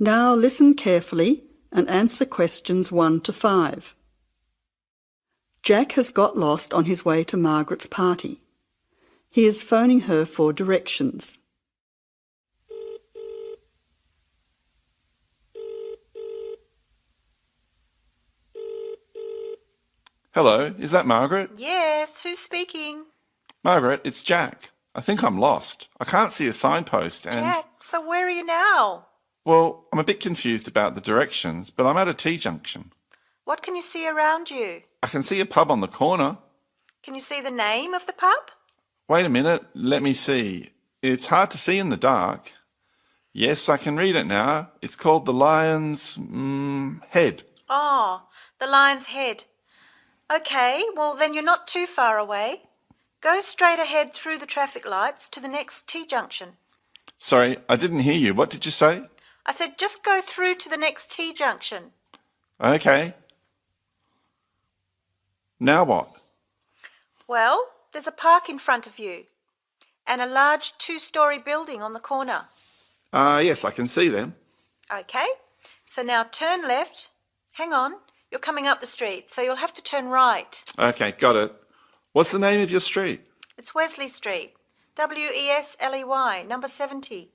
Now listen carefully and answer questions 1 to 5. Jack has got lost on his way to Margaret's party. He is phoning her for directions. Hello, is that Margaret? Yes, who's speaking? Margaret, it's Jack. I think I'm lost. I can't see a signpost and... Jack, so where are you now? Well, I'm a bit confused about the directions, but I'm at a T-junction. What can you see around you? I can see a pub on the corner. Can you see the name of the pub? Wait a minute, let me see. It's hard to see in the dark. Yes, I can read it now. It's called the Lion's... Head. Oh, the Lion's Head. Okay, well then you're not too far away. Go straight ahead through the traffic lights to the next T-junction. Sorry, I didn't hear you. What did you say? I said just go through to the next T-junction. Okay. Now what? Well, there's a park in front of you and a large 2-story building on the corner. Yes, I can see them. Okay, so now turn left. Hang on, you're coming up the street, so you'll have to turn right. Okay, got it. What's the name of your street? It's Wesley Street, Wesley, number 70.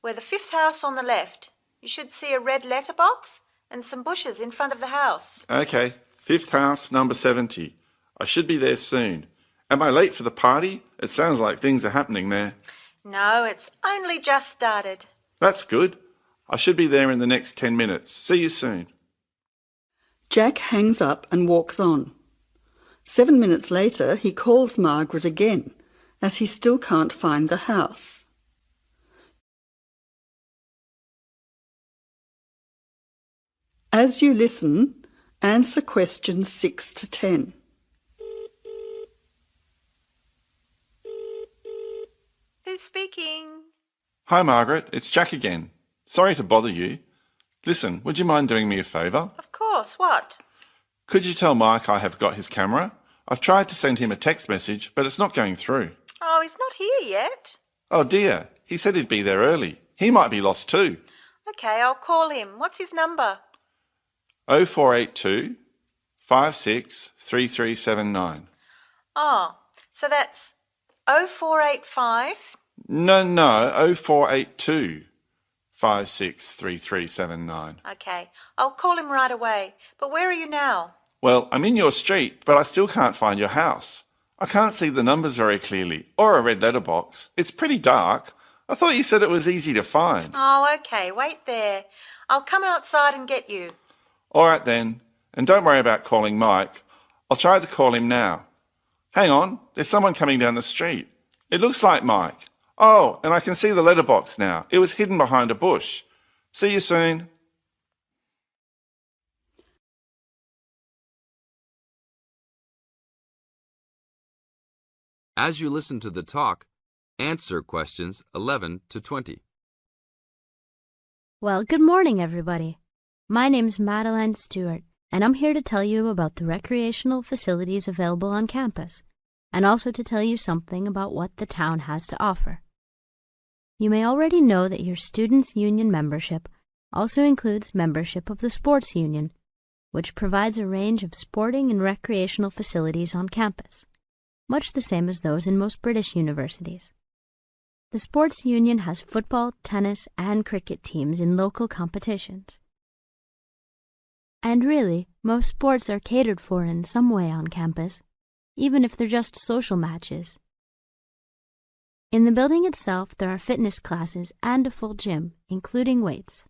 We're the 5th house on the left. You should see a red letterbox and some bushes in front of the house. Okay, 5th house, number 70. I should be there soon. Am I late for the party? It sounds like things are happening there. No, it's only just started. That's good. I should be there in the next 10 minutes. See you soon. Jack hangs up and walks on. 7 minutes later, he calls Margaret again, as he still can't find the house. As you listen, answer questions 6 to 10. Who's speaking? Hi, Margaret. It's Jack again. Sorry to bother you. Listen, would you mind doing me a favour? Of course, what? Could you tell Mike I have got his camera? I've tried to send him a text message, but it's not going through. Oh, he's not here yet. Oh dear, he said he'd be there early. He might be lost too. Okay, I'll call him. What's his number? 0482 563379. Oh, so that's 0485. No, 0482 563379. Okay, I'll call him right away. But where are you now? Well, I'm in your street, but I still can't find your house. I can't see the numbers very clearly, or a red letterbox. It's pretty dark. I thought you said it was easy to find. Oh, okay, wait there. I'll come outside and get you. All right then, and don't worry about calling Mike. I'll try to call him now. Hang on, there's someone coming down the street. It looks like Mike. Oh, and I can see the letterbox now. It was hidden behind a bush. See you soon. As you listen to the talk, answer questions 11 to 20. Well, good morning, everybody. My name's Madeline Stewart, and I'm here to tell you about the recreational facilities available on campus, and also to tell you something about what the town has to offer. You may already know that your Students' Union membership also includes membership of the Sports Union, which provides a range of sporting and recreational facilities on campus, much the same as those in most British universities. The Sports Union has football, tennis, and cricket teams in local competitions. And really, most sports are catered for in some way on campus, even if they're just social matches. In the building itself, there are fitness classes and a full gym, including weights.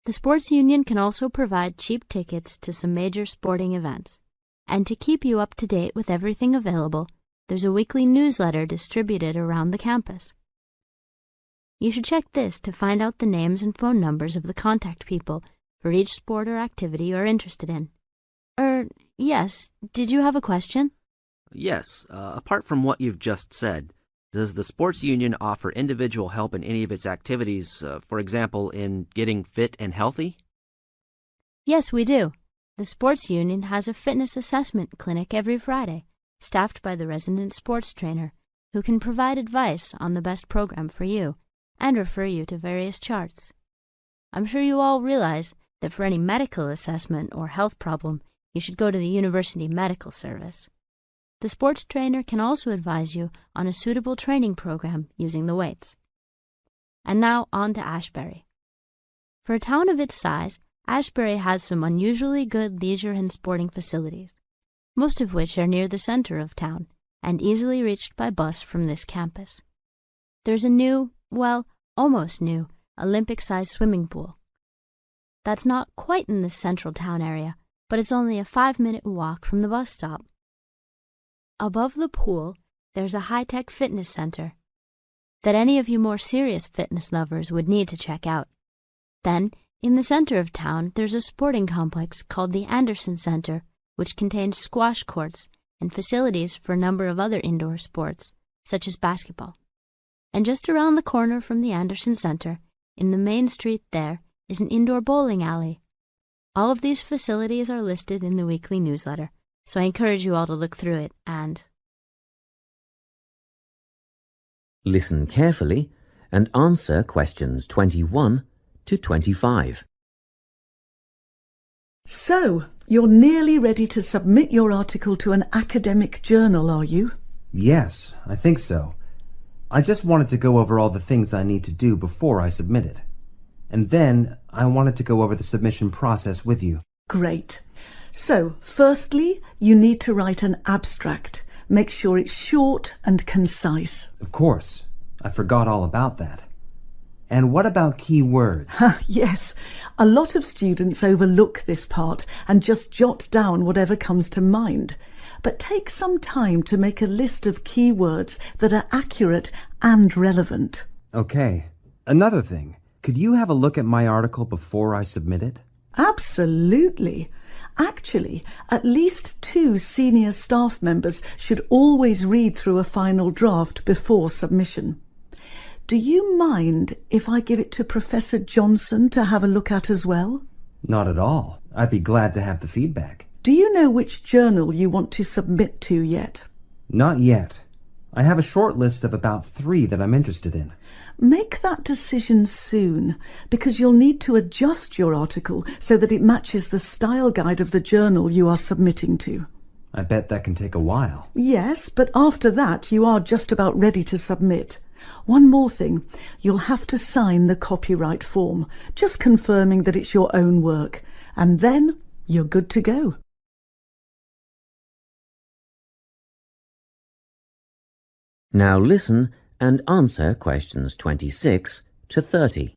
The Sports Union can also provide cheap tickets to some major sporting events. And to keep you up to date with everything available, there's a weekly newsletter distributed around the campus. You should check this to find out the names and phone numbers of the contact people for each sport or activity you're interested in. Yes, did you have a question? Yes, apart from what you've just said, does the Sports Union offer individual help in any of its activities, for example, in getting fit and healthy? Yes, we do. The Sports Union has a fitness assessment clinic every Friday, staffed by the resident sports trainer, who can provide advice on the best program for you and refer you to various charts. I'm sure you all realize that for any medical assessment or health problem, you should go to the University Medical Service. The sports trainer can also advise you on a suitable training program using the weights. And now on to Ashbury. For a town of its size, Ashbury has some unusually good leisure and sporting facilities, most of which are near the center of town and easily reached by bus from this campus. There's a new, well, almost new, Olympic-sized swimming pool. That's not quite in the central town area, but it's only a 5-minute walk from the bus stop. Above the pool, there's a high-tech fitness center that any of you more serious fitness lovers would need to check out. Then, in the center of town, there's a sporting complex called the Anderson Center, which contains squash courts and facilities for a number of other indoor sports, such as basketball. And just around the corner from the Anderson Center, in the main street there, is an indoor bowling alley. All of these facilities are listed in the weekly newsletter, so I encourage you all to look through it and... Listen carefully and answer questions 21 to 25. So, you're nearly ready to submit your article to an academic journal, are you? Yes, I think so. I just wanted to go over all the things I need to do before I submit it. And then I wanted to go over the submission process with you. Great. So, firstly, you need to write an abstract. Make sure it's short and concise. Of course. I forgot all about that. And what about key words? Yes, a lot of students overlook this part and just jot down whatever comes to mind. But take some time to make a list of keywords that are accurate and relevant. Okay. Another thing. Could you have a look at my article before I submit it? Absolutely. Actually, at least 2 senior staff members should always read through a final draft before submission. Do you mind if I give it to Professor Johnson to have a look at as well? Not at all. I'd be glad to have the feedback. Do you know which journal you want to submit to yet? Not yet. I have a short list of about 3 that I'm interested in. Make that decision soon, because you'll need to adjust your article so that it matches the style guide of the journal you are submitting to. I bet that can take a while. Yes, but after that you are just about ready to submit. One more thing, you'll have to sign the copyright form, just confirming that it's your own work, and then you're good to go. Now listen and answer questions 26 to 30.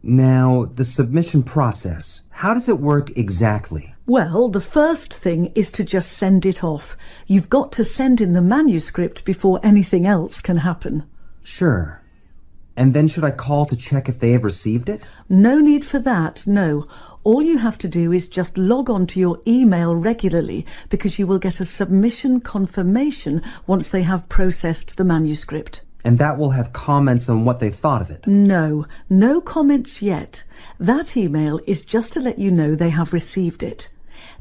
Now, the submission process. How does it work exactly? Well, the first thing is to just send it off. You've got to send in the manuscript before anything else can happen. Sure. And then should I call to check if they have received it? No need for that, no. All you have to do is just log on to your email regularly, because you will get a submission confirmation once they have processed the manuscript. And that will have comments on what they thought of it? No comments yet. That email is just to let you know they have received it.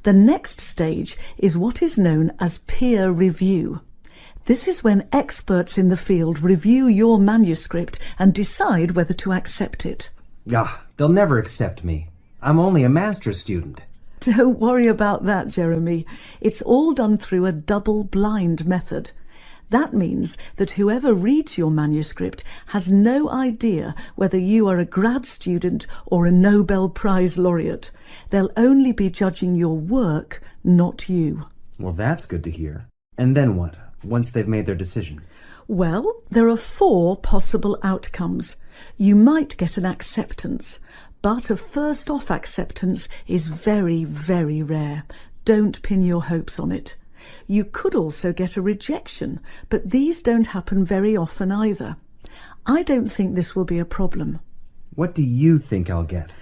The next stage is what is known as peer review. This is when experts in the field review your manuscript and decide whether to accept it. They'll never accept me. I'm only a master's student. Don't worry about that, Jeremy. It's all done through a double-blind method. That means that whoever reads your manuscript has no idea whether you are a grad student or a Nobel Prize laureate. They'll only be judging your work, not you. Well, that's good to hear. And then what, once they've made their decision? Well, there are 4 possible outcomes. You might get an acceptance, but a first-off acceptance is very, very rare. Don't pin your hopes on it. You could also get a rejection, but these don't happen very often either. I don't think this will be a problem. What do you think I'll get?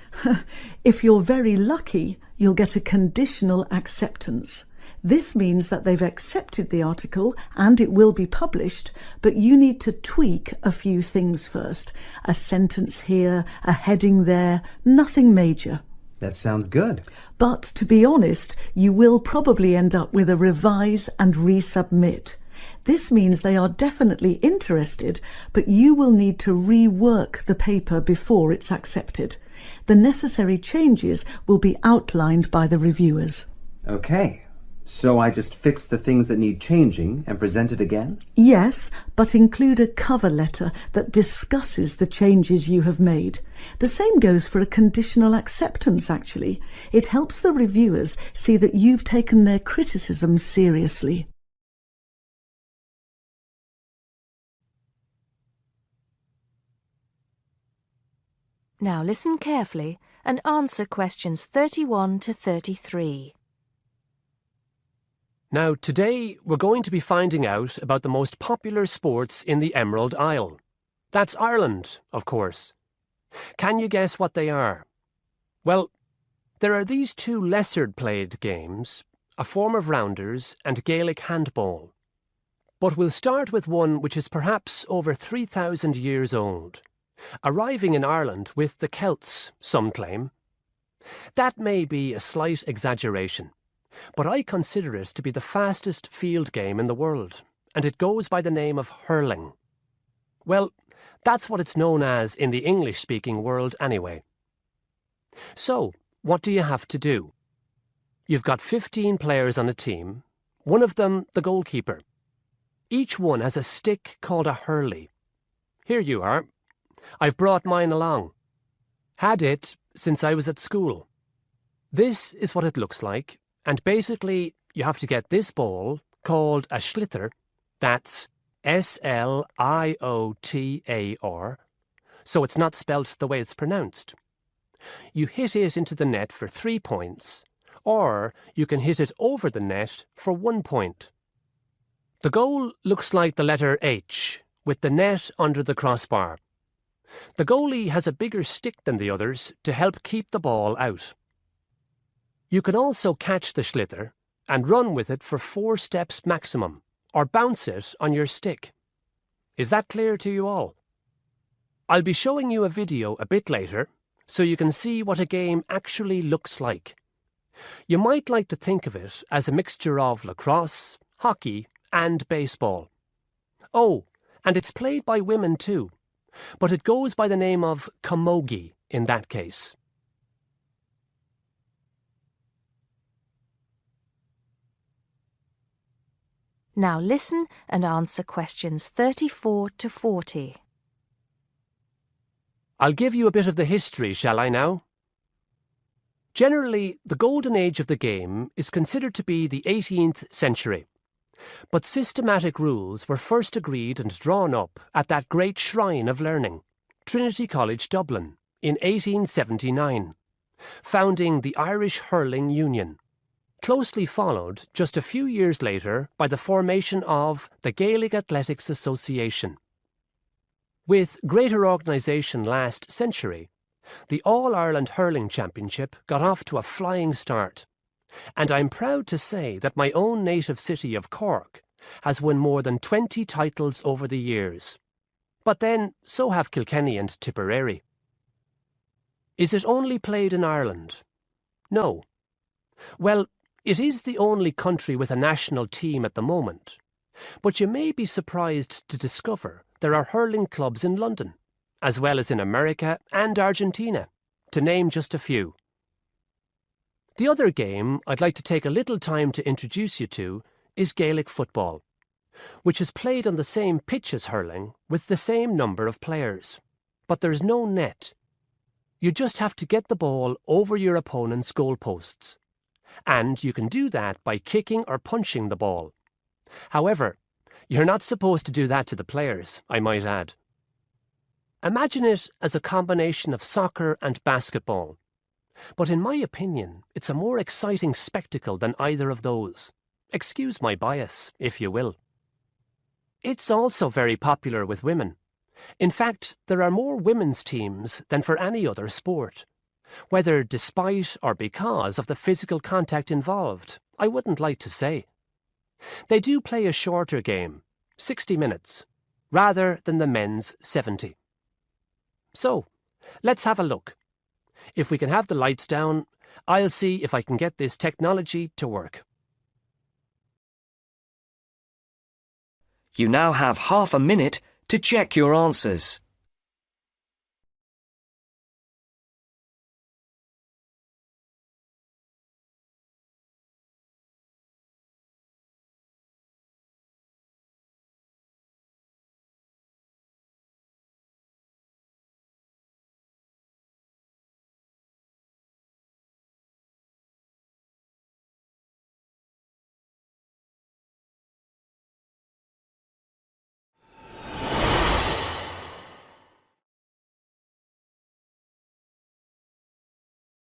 If you're very lucky, you'll get a conditional acceptance. This means that they've accepted the article and it will be published, but you need to tweak a few things first. A sentence here, a heading there, nothing major. That sounds good. But to be honest, you will probably end up with a revise and resubmit. This means they are definitely interested, but you will need to rework the paper before it's accepted. The necessary changes will be outlined by the reviewers. Okay, so I just fix the things that need changing and present it again? Yes, but include a cover letter that discusses the changes you have made. The same goes for a conditional acceptance, actually. It helps the reviewers see that you've taken their criticism seriously. Now listen carefully and answer questions 31 to 33. Now, today we're going to be finding out about the most popular sports in the Emerald Isle. That's Ireland, of course. Can you guess what they are? Well, there are these two lesser-played games, a form of rounders and Gaelic handball. But we'll start with one which is perhaps over 3,000 years old, arriving in Ireland with the Celts, some claim. That may be a slight exaggeration, but I consider it to be the fastest field game in the world, and it goes by the name of hurling. Well, that's what it's known as in the English-speaking world anyway. So, what do you have to do? You've got 15 players on a team, one of them the goalkeeper. Each one has a stick called a hurley. Here you are. I've brought mine along. Had it since I was at school. This is what it looks like, and basically you have to get this ball, called a sliotar, that's S-L-I-O-T-A-R, so it's not spelt the way it's pronounced. You hit it into the net for 3 points, or you can hit it over the net for 1 point. The goal looks like the letter H, with the net under the crossbar. The goalie has a bigger stick than the others to help keep the ball out. You can also catch the sliotar and run with it for 4 steps maximum, or bounce it on your stick. Is that clear to you all? I'll be showing you a video a bit later, so you can see what a game actually looks like. You might like to think of it as a mixture of lacrosse, hockey, and baseball. Oh, and it's played by women too, but it goes by the name of camogie in that case. Now listen and answer questions 34 to 40. I'll give you a bit of the history, shall I now? Generally, the golden age of the game is considered to be the 18th century. But systematic rules were first agreed and drawn up at that great shrine of learning, Trinity College Dublin, in 1879, founding the Irish Hurling Union, closely followed just a few years later by the formation of the Gaelic Athletics Association. With greater organisation last century, the All-Ireland Hurling Championship got off to a flying start, and I'm proud to say that my own native city of Cork has won more than 20 titles over the years. But then, so have Kilkenny and Tipperary. Is it only played in Ireland? No. Well, it is the only country with a national team at the moment, but you may be surprised to discover there are hurling clubs in London, as well as in America and Argentina, to name just a few. The other game I'd like to take a little time to introduce you to is Gaelic football, which is played on the same pitch as hurling with the same number of players, but there's no net. You just have to get the ball over your opponent's goalposts, and you can do that by kicking or punching the ball. However, you're not supposed to do that to the players, I might add. Imagine it as a combination of soccer and basketball. But in my opinion, it's a more exciting spectacle than either of those. Excuse my bias, if you will. It's also very popular with women. In fact, there are more women's teams than for any other sport. Whether despite or because of the physical contact involved, I wouldn't like to say. They do play a shorter game, 60 minutes, rather than the men's 70. So, let's have a look. If we can have the lights down, I'll see if I can get this technology to work. You now have half a minute to check your answers.